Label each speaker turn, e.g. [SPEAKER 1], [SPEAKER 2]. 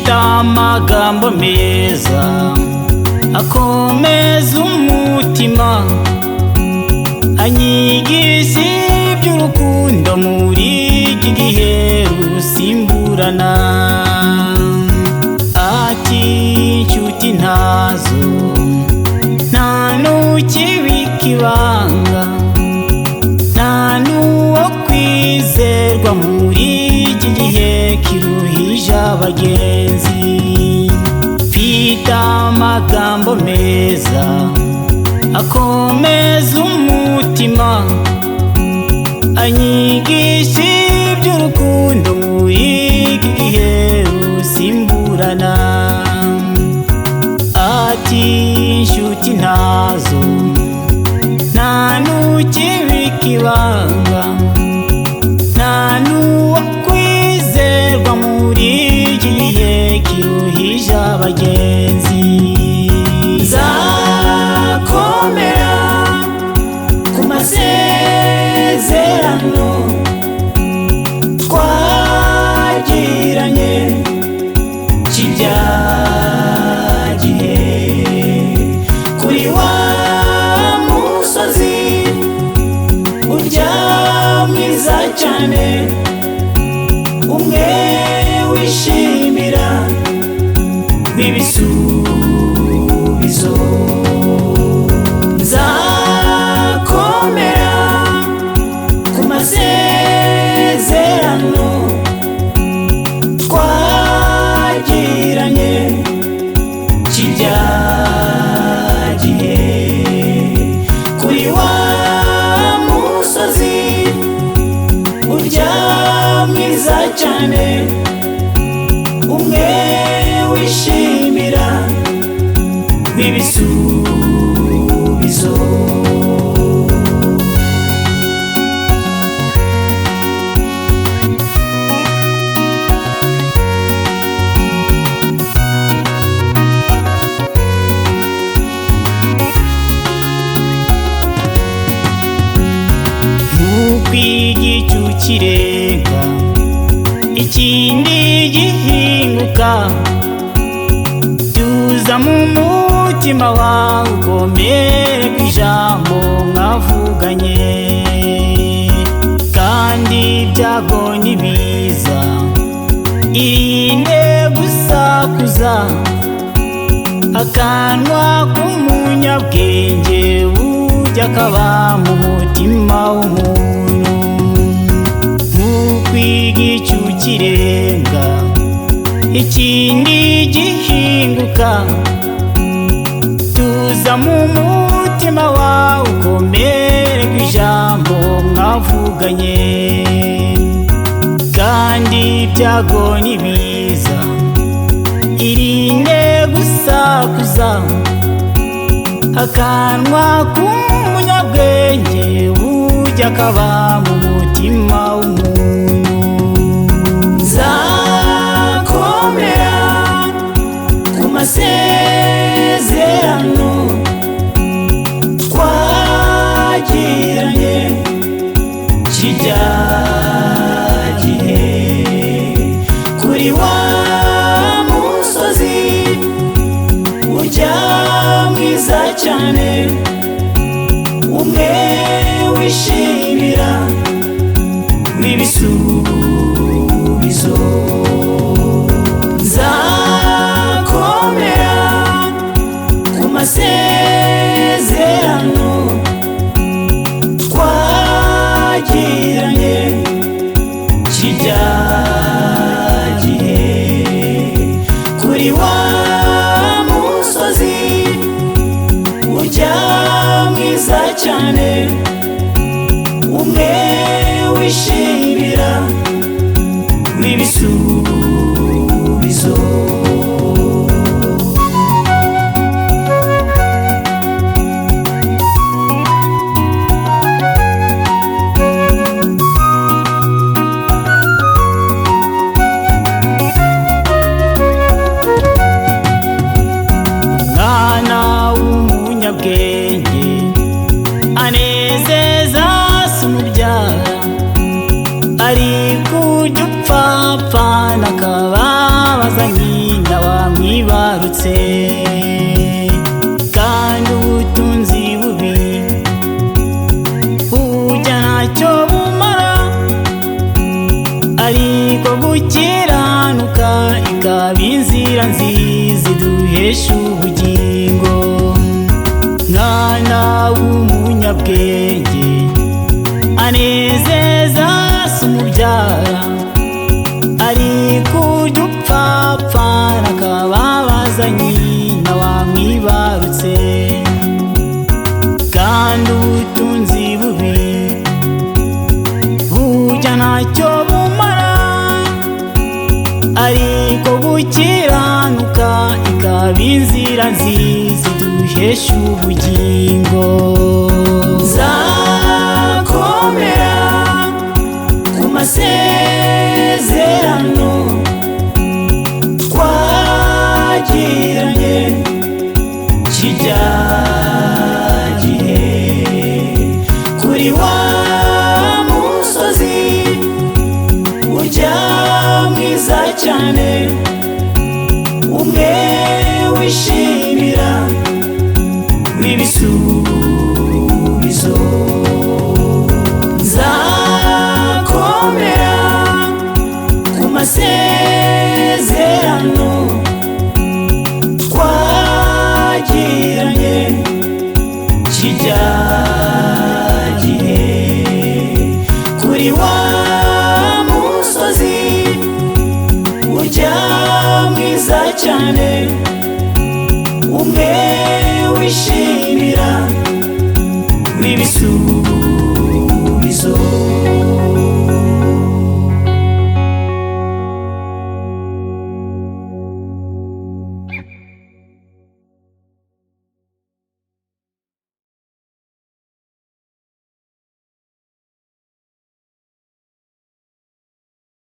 [SPEAKER 1] mfite amagambo meza akomeza umutima, anyigisha iby'urukundo muri iki gihe rusimburana. Ati inshuti ntazo, nta n'ukibika ibanga, nta n'uwo kwizerwa muri iki gihe kiruhije abagenzi. Mfite amagambo meza akomeza umutima, anyigisha iby'urukundo muri iki gihe rusimburana. Ati inshuti ntazo, nta n'ukibika ibanga, nta n'uwo kwizerwa muri iki gihe kiruhije abagenzi. Nzakomera ku masezerano twagiranye kirya gihe, kuri wa musozi urya mwiza cyane, umwe wishimira w'ibisubizo. Nzakomera ku masezerano twagiranye kirya gihe, kuri wa musozi urya mwiza cyane, umwe wishimira w'ibisubizo. Nk'uko igicu kirenga ikindi gihinguka, tuza mu mutima wawe ugomere ku ijambo mwavuganye. Kandi ibyago nibiza irinde gusakuza, akanwa k'umunyabwenge burya kaba mu mutima w'umuntu. Nk'uko igicu kirenga ikindi gihinguka, tuza mu mutima wawe ukomere ku ijambo mwavuganye. Kandi ibyago nibiza irinde gusakuza, akanwa k'umunyabwenge burya kaba mu mutima w'umuntu. Nzakomera ku masezerano twagiranye kirya gihe, kuri wa musozi urya mwiza cyane, umwe wishimira w'ibisubizo. Nzakomera ku masezerano twagiranye kirya gihe, kuri wa musozi urya mwiza cyane, umwe wishimira w'ibisubizo. Umwana w'umunyabwenge anezeza se umubyara, ari kujya upfapfana bwibarutse kandi ubutunzi bubi burya ntacyo bumara, ariko gukiranuka ikaba inzira nziza iduhesha ubugingo. Mwana w'umunyabwenge anezeza se umubyara, ariko urya upfapfa n'akababaza nyina wamwibarutse. Kandi ubutunzi bubi burya ntacyo bumara, ariko gukiranuka ikaba inzira nziza iduhesha ubugingo. Nzakomera ku masezerano twagiranye kijya gihe, kuri wa musozi urya mwiza cyane, umwe wishimira w'ibisubizo. Nzakomera ku masezerano twagiranye kijya gihe, kuri wa musozi urya mwiza cyane, umwe wishimira w'ibisubizo.